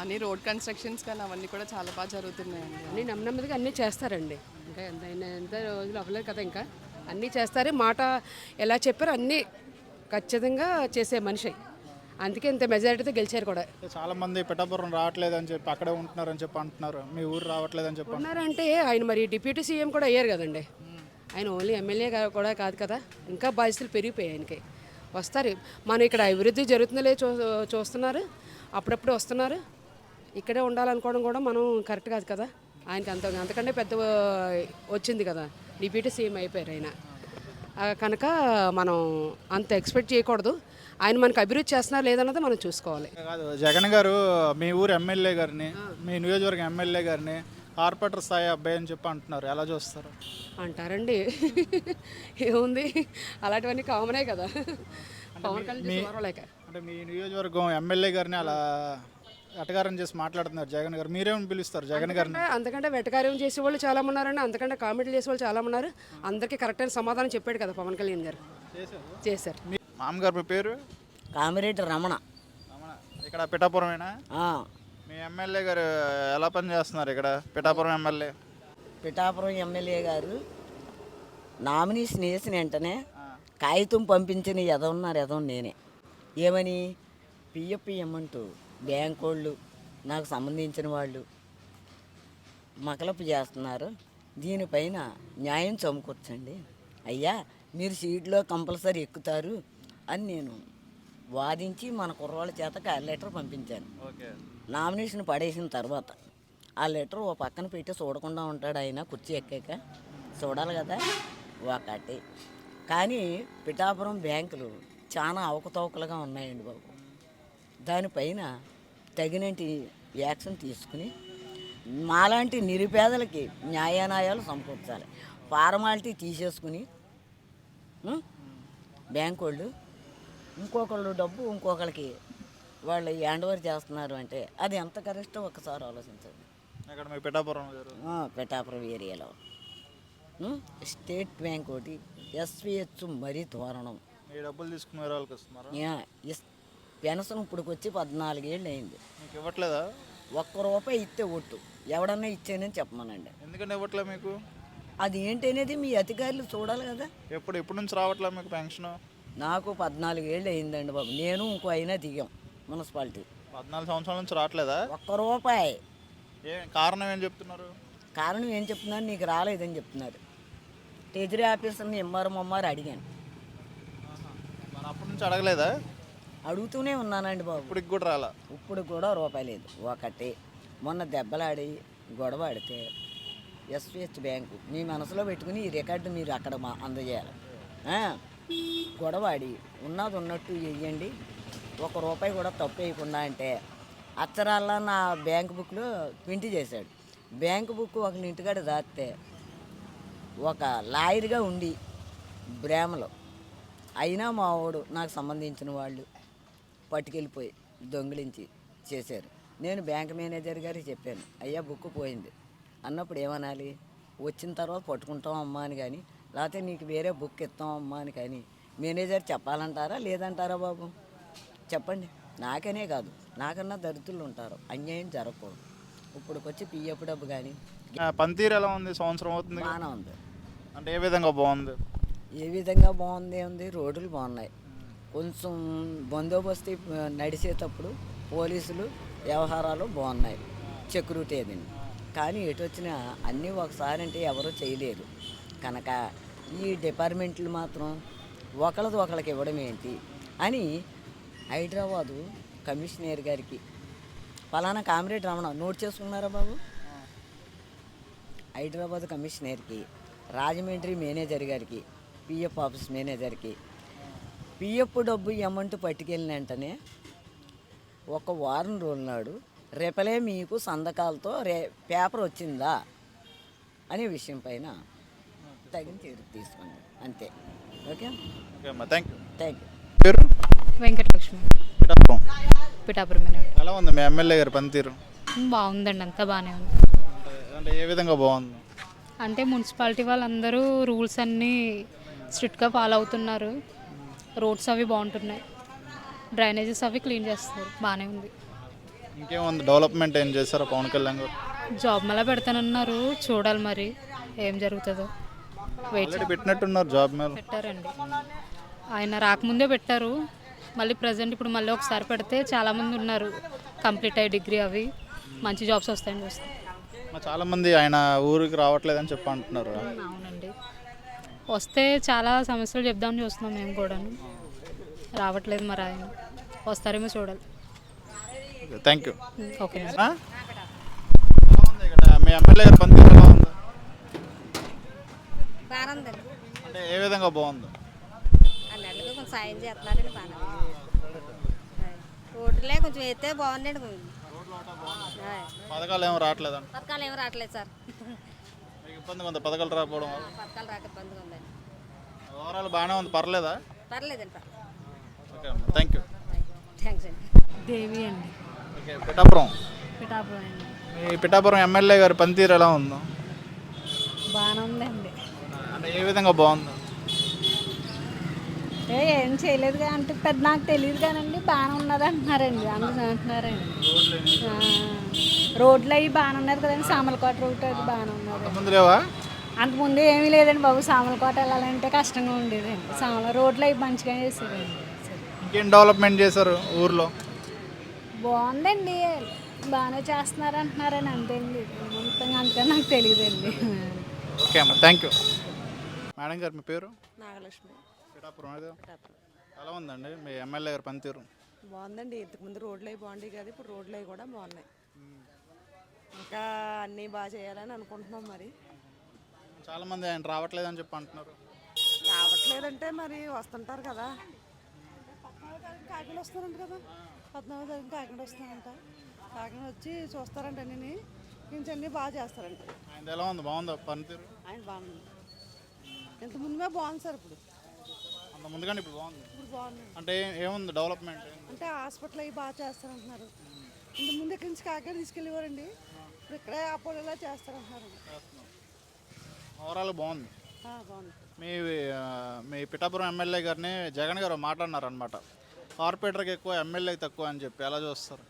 అన్ని రోడ్ కన్స్ట్రక్షన్స్ కానీ అవన్నీ కూడా చాలా బాగా జరుగుతున్నాయండి. అన్నీ నెమ్మదిగా అన్నీ చేస్తారండి. ఇంకా ఎంత రోజులు అవ్వలేదు కదా, ఇంకా అన్నీ చేస్తారు. మాట ఎలా చెప్పారో అన్నీ ఖచ్చితంగా చేసే మనిషి, అందుకే ఇంత మెజారిటీతో గెలిచారు కూడా. చాలా మంది పిఠాపురం రావట్లేదని చెప్పి అక్కడే ఉంటున్నారని చెప్పి అంటున్నారు, మీ ఊరు రావట్లేదని చెప్పి ఉన్నారంటే. ఆయన మరి డిప్యూటీ సీఎం కూడా అయ్యారు కదండి, ఆయన ఓన్లీ ఎమ్మెల్యే కూడా కాదు కదా, ఇంకా బాధ్యతలు పెరిగిపోయాయి ఆయనకి. వస్తారు, మనం ఇక్కడ అభివృద్ధి జరుగుతుందో చూస్తున్నారు, అప్పుడప్పుడు వస్తున్నారు. ఇక్కడే ఉండాలనుకోవడం కూడా మనం కరెక్ట్ కాదు కదా, ఆయనకి అంతకంటే పెద్ద వచ్చింది కదా, డిప్యూటీ సీఎం అయిపోయారు ఆయన. కనుక మనం అంత ఎక్స్పెక్ట్ చేయకూడదు. ఆయన మనకు అభివృద్ధి చేస్తున్నారు లేదన్నది మనం చూసుకోవాలి. కాదు, జగన్ గారు మీ ఊరు ఎమ్మెల్యే గారిని, మీ నియోజకవర్గం ఎమ్మెల్యే గారిని కార్పొరేటర్ స్థాయి అబ్బాయి అని చెప్పి అంటున్నారు, ఎలా చూస్తారు? అంటారండి, ఏముంది, అలాంటివన్నీ కామనే కదా. పవన్ కళ్యాణ్ అంటే మీ నియోజకవర్గం ఎమ్మెల్యే గారిని అలా వెటకారం చేసి మాట్లాడుతున్నారు జగన్ గారు, మీరేమని పిలుస్తారు జగన్ గారిని? అంతకంటే వెటకారం చేసేవాళ్ళు చాలా ఉన్నారండి, అంతకంటే కామెంట్లు చేసేవాళ్ళు చాలా ఉన్నారు. అందరికీ కరెక్ట్ అయిన సమాధానం చెప్పాడు కదా పవన్ కళ్యాణ్ గారు, చేశారు. మామగారు మీ పేరు? కామిరెడ్డి రమణ. ఇక్కడ పిఠాపురమేనా? మీ ఎమ్మెల్యే గారు ఎలా పని చేస్తున్నారు ఇక్కడ పిఠాపురం ఎమ్మెల్యే? పిఠాపురం ఎమ్మెల్యే గారు నామినేషన్ వేసిన వెంటనే కాగితం పంపించిన ఎదవున్నారు నేనే. ఏమని? పిఎఫ్ ఇమ్మంటూ బ్యాంక్ వాళ్ళు నాకు సంబంధించిన వాళ్ళు మకలపు చేస్తున్నారు, దీనిపైన న్యాయం చమకొచ్చండి అయ్యా, మీరు సీట్లో కంపల్సరీ ఎక్కుతారు అని నేను వాదించి మన కుర్రవాళ్ళ చేత లెటర్ పంపించాను. నామినేషన్ పడేసిన తర్వాత ఆ లెటర్ ఓ పక్కన పెట్టి చూడకుండా ఉంటాడు ఆయన, కుర్చీ ఎక్కాక చూడాలి కదా ఒకటి. కానీ పిఠాపురం బ్యాంకులు చాలా అవకతవకలుగా ఉన్నాయండి బాబు, దానిపైన తగినటి యాక్షన్ తీసుకుని మాలాంటి నిరుపేదలకి న్యాయాలు సమకూర్చాలి. ఫార్మాలిటీ తీసేసుకుని బ్యాంకు వాళ్ళు ఇంకొకళ్ళు డబ్బు ఇంకొకరికి వాళ్ళు హ్యాండ్ ఓవర్ చేస్తున్నారు అంటే అది ఎంత కరెక్టో ఒకసారి ఆలోచించండి. పిఠాపురం ఏరియాలో స్టేట్ బ్యాంక్ ఒకటి, ఎస్విహెచ్ మరీ తోరణం. డబ్బులు తీసుకునే వాళ్ళకి వస్తున్నారు. పెన్షన్ ఇప్పుడుకొచ్చి 14 ఏళ్ళు అయింది. మీకు ఇవ్వట్లేదా? ₹1 ఇస్తే ఒట్టు, ఎవడన్నా ఇచ్చానని చెప్పమనండి. ఎందుకంటే ఇవ్వట్లే మీకు? అది ఏంటి అనేది మీ అధికారులు చూడాలి కదా. ఎప్పుడు నుంచి రావట్లే మీకు పెన్షన్? నాకు 14 ఏళ్ళు అయిందండి బాబు. నేను ఇంకో అయినా దిగాం మున్సిపాలిటీ. 14 సంవత్సరాల నుంచి రావట్లేదా? ₹1 కారణం ఏం చెప్తున్నారు? కారణం ఏం చెప్తున్నారు, నీకు రాలేదని చెప్తున్నారు. ట్రెజరీ ఆఫీసర్ని ఎమ్మారు అడిగాను. మరి అప్పటి నుంచి అడగలేదా? అడుగుతూనే ఉన్నానండి బాబు. ఇప్పటికి కూడా రాలా? ఇప్పుడు కూడా రూపాయి లేదు. ఒకటి మొన్న దెబ్బలాడి గొడవ ఆడితే ఎస్విహెచ్ బ్యాంకు మీ మనసులో పెట్టుకుని ఈ రికార్డు మీరు అక్కడ అందజేయాలి. గొడవాడి ఉన్నది ఉన్నట్టు వేయండి, ₹1 కూడా తప్పు వేయకుండా అంటే అక్షరాల్లో నా బ్యాంక్ బుక్లో ప్రింట్ చేశాడు. బ్యాంక్ బుక్ ఒక ఇంటికాడ దాస్తే ఒక లాయర్గా ఉండి బ్రాహ్మలో అయినా మా వాడు నాకు సంబంధించిన వాళ్ళు పట్టుకెళ్ళిపోయి దొంగిలించి చేశారు. నేను బ్యాంక్ మేనేజర్ గారికి చెప్పాను, అయ్యా బుక్ పోయింది అన్నప్పుడు ఏమనాలి, వచ్చిన తర్వాత పట్టుకుంటాం అమ్మా అని కానీ, లేకపోతే నీకు వేరే బుక్ ఇస్తాం అమ్మా అని కానీ మేనేజర్ చెప్పాలంటారా లేదంటారా బాబు? చెప్పండి. నాకనే కాదు, నాకన్నా దరిద్రులు ఉంటారు, అన్యాయం జరగకూడదు. ఇప్పుడు వచ్చి పిఎఫ్ డబ్బు కానీ పనితీరు ఎలా ఉంది? సంవత్సరం అవుతుంది. బాగానే ఉంది. అంటే ఏ విధంగా బాగుంది? ఏ విధంగా బాగుంది ఉంది, రోడ్లు బాగున్నాయి. కొంచెం బందోబస్తు నడిచేటప్పుడు పోలీసులు వ్యవహారాలు బాగున్నాయి, సెక్యూరిటీ అదండి. కానీ ఎటు వచ్చినా అన్నీ ఒకసారి అంటే ఎవరూ చేయలేరు కనుక ఈ డిపార్ట్మెంట్లు మాత్రం ఒకళ్ళకి ఇవ్వడం ఏంటి అని హైదరాబాదు కమిషనర్ గారికి పలానా కామ్రేడ్ రమణ నోట్ చేసుకున్నారా బాబు? హైదరాబాద్ కమిషనర్కి, రాజమండ్రి మేనేజర్ గారికి, పిఎఫ్ ఆఫీస్ మేనేజర్కి పిఎఫ్ డబ్బు అమౌంట్ పట్టుకెళ్ళిన వెంటనే ఒక వారం రోజుల నాడు రేపలే మీకు సంతకాలతో పేపర్ వచ్చిందా అనే విషయం పైన తగిన చర్య తీసుకోండి, అంతే. Okay, thank you. Thank you. పేరు? వెంకటలక్ష్మి, పిఠాపురం. ఎలా ఉంది మీ ఎమ్మెల్యే గారి పనితీరు? బాగుందండి, అంతా బాగానే ఉంది. అంటే ఏ విధంగా బాగుంది? అంటే మున్సిపాలిటీ వాళ్ళందరూ రూల్స్ అన్నీ స్ట్రిక్ట్గా ఫాలో అవుతున్నారు. రోడ్స్ అవి బాగుంటున్నాయి, డ్రైనేజెస్ అవి క్లీన్ చేస్తారు, బాగానే ఉంది. ఇంకేముంది, డెవలప్మెంట్ ఏం చేస్తారో పవన్ కళ్యాణ్ గారు? జాబ్ మళ్ళీ పెడతానన్నారు, చూడాలి మరి ఏం జరుగుతుందో. వెయిట్ పెట్టినట్టున్నారు జాబ్ మీద. పెట్టారండి, ఆయన రాకముందే పెట్టారు. మళ్ళీ ప్రజెంట్ ఇప్పుడు మళ్ళీ ఒకసారి పెడితే చాలామంది ఉన్నారు కంప్లీట్ అయ్యి డిగ్రీ అవి మంచి జాబ్స్ వస్తాయని చూస్తాం. చాలామంది ఆయన ఊరికి రావట్లేదని చెప్పి అంటున్నారు. అవునండి, వస్తే చాలా సమస్యలు చెప్దామని చూస్తున్నాం మేము కూడాను. రావట్లేదు, మరి ఆయన వస్తారేమో చూడాలి. Thank you. Okay. Me MLA గారి పనితీరు ఎలా ఉంది? బాగుందండి. అంటే ఏ విధంగా బాగుంది? అన్నిటికీ కొంచెం సాయం చేస్తున్నారండి, బాగా రోడ్లే కొంచెం వేస్తే బాగుందండి. పథకాలు ఏమో రావట్లేదండి? పథకాలు ఏమో రావట్లేదు సార్. మీకు ఇబ్బందిగా ఉంది పథకాలు రాకపోవడం? పథకాలు రాక ఇబ్బందిగా ఉందండి. ఓవరాల్ బాగానే ఉంది, పర్లేదా? పర్లేదండి. Okay, thank you. థ్యాంక్స్ అండి. దేవి అండి, ఓకే. పిఠాపురం అండి. మీ పిఠాపురం ఎమ్మెల్యే గారి పనితీరు ఎలా ఉందో? బాగానే ఉందండి. అంటే ఏ విధంగా బాగుంది? ఏం చేయలేదు అంటే పెద్ద నాకు తెలియదు కానండి, బాగానే ఉన్నది అంటున్నారండి, అందరూ అంటున్నారండి. రోడ్లు అవి బాగానే ఉన్నారు కదండి, సామలకోట రోడ్ అది బాగానే ఉన్నది. ముందు లేవా? అంతకుముందు ఏమీ లేదండి బాబు, సామలకోట వెళ్ళాలంటే కష్టంగా ఉండేదండి. రోడ్లు అవి మంచిగా చేశారండి. ఇంకేం డెవలప్మెంట్ చేశారు ఊర్లో? బాగుందండి, బాగానే చేస్తున్నారు అంటున్నారని అంతేండి, మొత్తంగా అందుకని నాకు తెలియదండి. ఓకే అమ్మా, థ్యాంక్ యూ. మేడం గారు మీ పేరు? నాగలక్ష్మి, పిఠాపురం. ఎలా ఉందండి మీ ఎమ్మెల్యే గారి పనితీరు? బాగుందండి. ఇంతకుముందు రోడ్లు అవి బాగుండేవి కదా, ఇప్పుడు రోడ్లు అవి కూడా బాగున్నాయి. ఇంకా అన్నీ బాగా చేయాలని అనుకుంటున్నాం. మరి చాలామంది ఆయన రావట్లేదని చెప్పి అంటున్నారు. రావట్లేదంటే మరి వస్తుంటారు కదా, కాకినాడ వస్తారంట కదా, 14వ తారీఖు కాకినాడ వస్తారంట. కాకినాడ వచ్చి చూస్తారంట, అన్నీ ఇంకొంచెం అన్నీ బాగా చేస్తారంట. ఆయన ఎలా ఉంది, బాగుందా పనితీరు? ఆయన బాగుంది, ఇంత ముందుగా బాగుంది సార్. ఇప్పుడు అంత ముందుగానే ఇప్పుడు బాగుంది. ఇప్పుడు బాగుంది అంటే ఏముంది డెవలప్మెంట్? అంటే హాస్పిటల్ అవి బాగా చేస్తారంటున్నారు. ఇంత ముందు ఇక్కడి నుంచి కాకినాడ తీసుకెళ్ళేవారండి, ఇప్పుడు ఇక్కడే అపోలోలా చేస్తారంటున్నారు. ఓవరాల్ బాగుంది. బాగుంది. మీ పిఠాపురం ఎమ్మెల్యే గారిని జగన్ గారు మాట్లాడినారనమాట, కార్పొరేటర్కి ఎక్కువ ఎమ్మెల్యేకి తక్కువ అని చెప్పి. ఎలా చూస్తారు?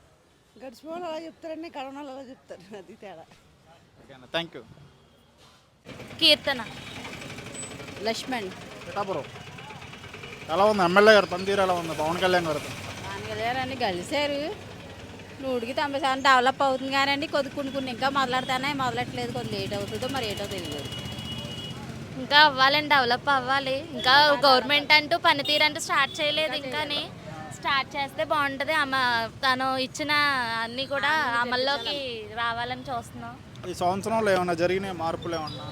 గడిచిపోవాలి అలా చెప్తారండి, కరోనాలు అలా చెప్తారు, అది తేడా. ఓకేనా, థ్యాంక్ యూ. కీర్తన. లక్ష్మణ్. పిఠాపురం ఎలా ఉంది ఎమ్మెల్యే గారు పనితీరు ఎలా ఉంది పవన్ కళ్యాణ్ గారితో? అన్ని కలిశారు 100% డెవలప్ అవుతుంది కానీ కొన్ని ఇంకా మొదలెట్టలేదు, కొద్ది లేట్ అవుతుందో మరి ఏటో తెలియదు. ఇంకా అవ్వాలండి, డెవలప్ అవ్వాలి. ఇంకా గవర్నమెంట్ అంటూ పనితీరు అంటూ స్టార్ట్ చేయలేదు. ఇంకాని స్టార్ట్ చేస్తే బాగుంటుంది. తను ఇచ్చిన అన్నీ కూడా అమల్లోకి రావాలని చూస్తున్నాం. ఈ సంవత్సరంలో ఏమన్నా జరిగిన మార్పులు ఏమన్నా?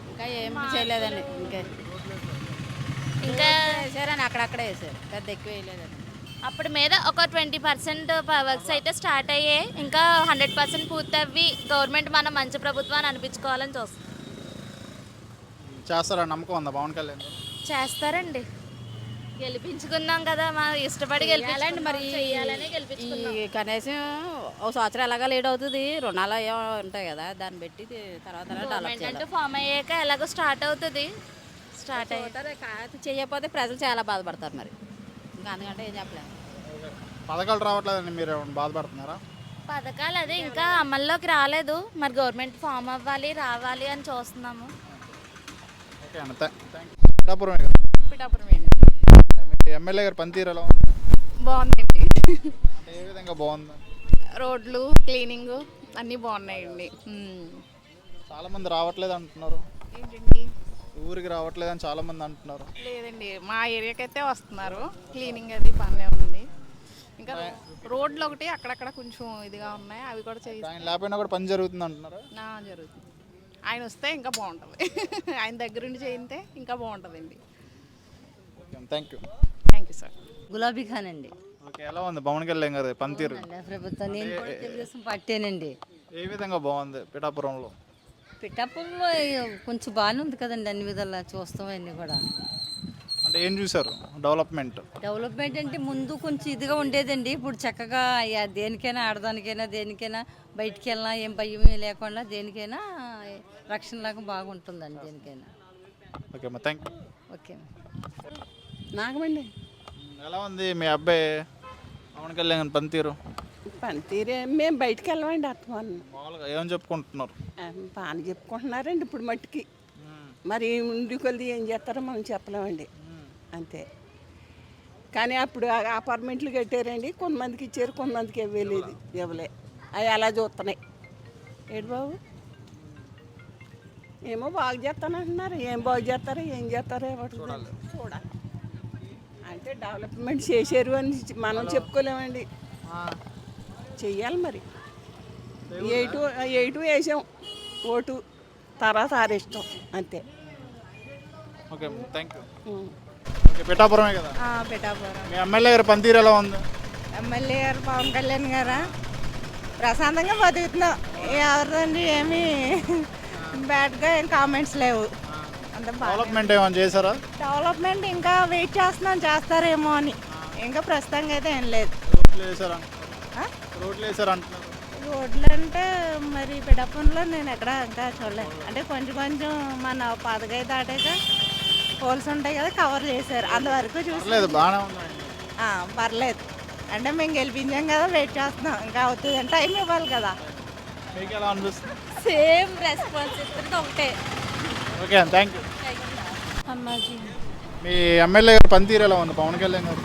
ఇంకా ఏమి చేయలేదండి. ఇంకా వేసారని అక్కడక్కడే వేసారు, పెద్ద ఎక్కువ వేయలేదండి. అప్పటి మీద ఒక 20% వర్క్స్ అయితే స్టార్ట్ అయ్యాయి. ఇంకా 100% పూర్తవి గవర్నమెంట్ మన మంచి ప్రభుత్వాన్ని అనిపించుకోవాలని చూస్తాం. చేస్తారా నమ్మకం ఉందా పవన్ కళ్యాణ్ గారు? చేస్తారండి, గెలిపించుకున్నాం కదా, మా ఇష్టపడి చేయాలండి మరి. ఈ కనీసం ఒక సంవత్సరం ఎలాగా లేట్ అవుతుంది, రుణాలు ఏమో ఉంటాయి కదా, దాన్ని బట్టి తర్వాత డెవలప్ చేయాలి. ఫామ్ అయ్యాక ఎలాగో స్టార్ట్ అవుతుంది. స్టార్ట్ చేయకపోతే ప్రజలు చాలా బాధపడతారు మరి. ఇంకా అందుకంటే ఏం చెప్పలేదు. పథకాలు రావట్లేదండి, మీరు ఏమైనా బాధపడుతున్నారా? పథకాలు అదే ఇంకా అమల్లోకి రాలేదు. మరి గవర్నమెంట్ ఫామ్ అవ్వాలి, రావాలి అని చూస్తున్నాము. ఓకే అన్న, పిఠాపురం ఎమ్మెల్యే గారు పనితీరు ఎలా ఉంది? బాగుందండి. ఏ విధంగా బాగుంది? రోడ్లు క్లీనింగ్ అన్నీ బాగున్నాయండి. చాలా మంది రావట్లేదు అంటున్నారు. ఏంటండి? ఊరికి రావట్లేదని చాలా మంది అంటున్నారు. లేదండి, మా ఏరియాకి అయితే వస్తున్నారు. క్లీనింగ్ అది బాగానే ఉంది. ఇంకా రోడ్లు ఒకటి అక్కడక్కడ కొంచెం ఇదిగా ఉన్నాయి, అవి కూడా ఆయన లేకపోయినా కూడా పని జరుగుతుంది అంటున్నారు. జరుగుతుంది. ఆయన వస్తే ఇంకా బాగుంటుంది. ఆయన దగ్గరుండి చేయితే ఇంకా బాగుంటుందండి. Thank you. Thank you sir. గులాబీ ఖాన్ అండి. ఓకే, ఎలా ఉంది పవన్ కళ్యాణ్ గారి పనితీరు? ప్రభుత్వం నేను కూడా తెలుగుదేశం పార్టీనండి. ఏ విధంగా బాగుంది పిఠాపురంలో? పిఠాపురంలో కొంచెం బాగానే ఉంది కదండి, అన్ని విధాలా చూస్తాం అన్నీ కూడా. అంటే ఏం చూసారు డెవలప్మెంట్? డెవలప్మెంట్ అంటే ముందు కొంచెం ఇదిగా ఉండేదండి, ఇప్పుడు చక్కగా దేనికైనా ఆడదానికైనా దేనికైనా బయటికి వెళ్ళినా ఏం భయం లేకుండా దేనికైనా రక్షణలాగా బాగుంటుందండి దేనికైనా. ఓకే అమ్మా, థ్యాంక్ యూ. ఓకే నాగమండి. ఎలా ఉంది మీ అబ్బాయి పవన్ కళ్యాణ్ పనితీరు? పనితీరే మేము బయటికి వెళ్ళమండి అర్థం మామూలుగా ఏమని చెప్పుకుంటున్నారు? బాగా చెప్పుకుంటున్నారండి ఇప్పుడు మట్టికి. మరి ఉండి కొద్ది ఏం చేస్తారో మనం చెప్పలేమండి, అంతే. కానీ అప్పుడు అపార్ట్మెంట్లు కట్టారండి, కొంతమందికి ఇచ్చారు, కొంతమందికి ఇవ్వలేదు, ఇవ్వలే. అవి అలా చూస్తున్నాయి. ఏడు బాబు ఏమో బాగు చేస్తానంటున్నారు, ఏం బాగు చేస్తారో ఏం చేస్తారో చూడాలి. అంటే డెవలప్మెంట్ చేశారు అని మనం చెప్పుకోలేమండి, చెయ్యాలి మరి. ఎయిటు వేసాం ఓటు, తర్వాత ఆరేస్తాం అంతే. Okay thank you. ఓకే, పిఠాపురమే కదా? పిఠాపురం. మీ ఎమ్మెల్యే గారి పనితీరు ఎలా ఉంది? ఎమ్మెల్యే గారు పవన్ కళ్యాణ్ గారా ప్రశాంతంగా బతుకుతున్నాం, ఎవరిదండి ఏమీ బ్యాడ్గా ఏం కామెంట్స్ లేవు. డెవలప్మెంట్ ఏమైనా చేశారా? డెవలప్మెంట్ ఇంకా వెయిట్ చేస్తారేమో అని, ఇంకా ప్రస్తుతంగా అయితే ఏం లేదు. రోడ్లు వేసారా అంటున్నారు? రోడ్లు అంటే మరి పిఠాపురంలో నేను ఎక్కడ ఇంకా చూడలేదు. అంటే కొంచెం మన పదగై దాటాక పోల్స్ ఉంటాయి కదా, కవర్ చేశారు, అంతవరకు చూసి బాగానే ఉంది. పర్లేదు. అంటే మేము గెలిపించాం కదా, వెయిట్ చేస్తున్నాం, ఇంకా అవుతుంది అంటే టైం ఇవ్వాలి కదా. మీకు ఎలా అనిపిస్తుంది? సేమ్ రెస్పాన్సిబిలిటీ ఒకటే. Okay thank you. Ammaji. Me MLA గారి పనితీరు ఎలా ఉంది పవన్ కళ్యాణ్ గారు?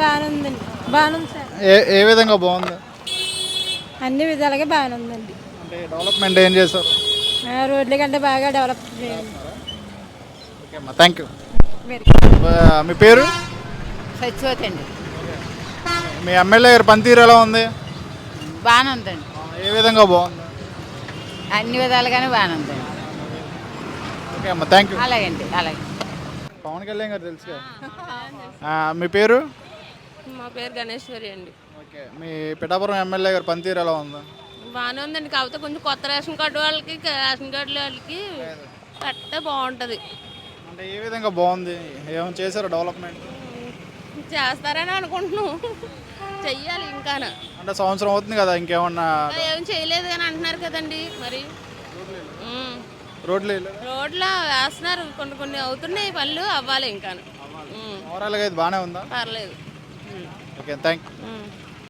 బాగానే ఉందండి. బాగానే ఉంది సార్. ఏ విధంగా బాగుంది? అన్ని విధాలుగా బాగానే ఉందండి. అంటే డెవలప్మెంట్ ఏం చేశారు? రోడ్ల కంటే బాగా డెవలప్ చేయండి. ఓకే అమ్మా, థ్యాంక్ యూ. మీ పేరు? సత్యవతి అండి. మీ ఎమ్మెల్యే గారి పనితీరు ఎలా ఉంది? బాగానే ఉందండి. ఏ విధంగా బాగుంది? అన్ని విధాలుగానే బాగానే ఉందండి. ఓకే అమ్మా, థ్యాంక్ యూ. అలాగే అండి, అలాగే. పవన్ కళ్యాణ్ గారు తెలుసు కదా? మీ పేరు? మా పేరు గణేశ్వరి అండి. ఓకే, మీ పిఠాపురం ఎమ్మెల్యే గారి పనితీరు ఎలా ఉంది? బాగానే ఉందండి, కాకపోతే కొంచెం కొత్త రేషన్ కార్డు వాళ్ళకి రేషన్ కార్డు వాళ్ళకి కట్టే బాగుంటుంది. అంటే ఏ విధంగా బాగుంది? ఏమైనా చేశారు డెవలప్మెంట్? చేస్తారని అనుకుంటున్నాం, చెయ్యాలి ఇంకా. అంటే సంవత్సరం అవుతుంది కదా, ఇంకేమన్నా? ఏం చేయలేదు అని అంటున్నారు కదండి మరి. రోడ్లు వేస్తున్నారు, కొన్ని అవుతున్నాయి పనులు, అవ్వాలి ఇంకా. ఓవరాల్గా అయితే బాగానే ఉందా? పర్లేదు. Okay thank you.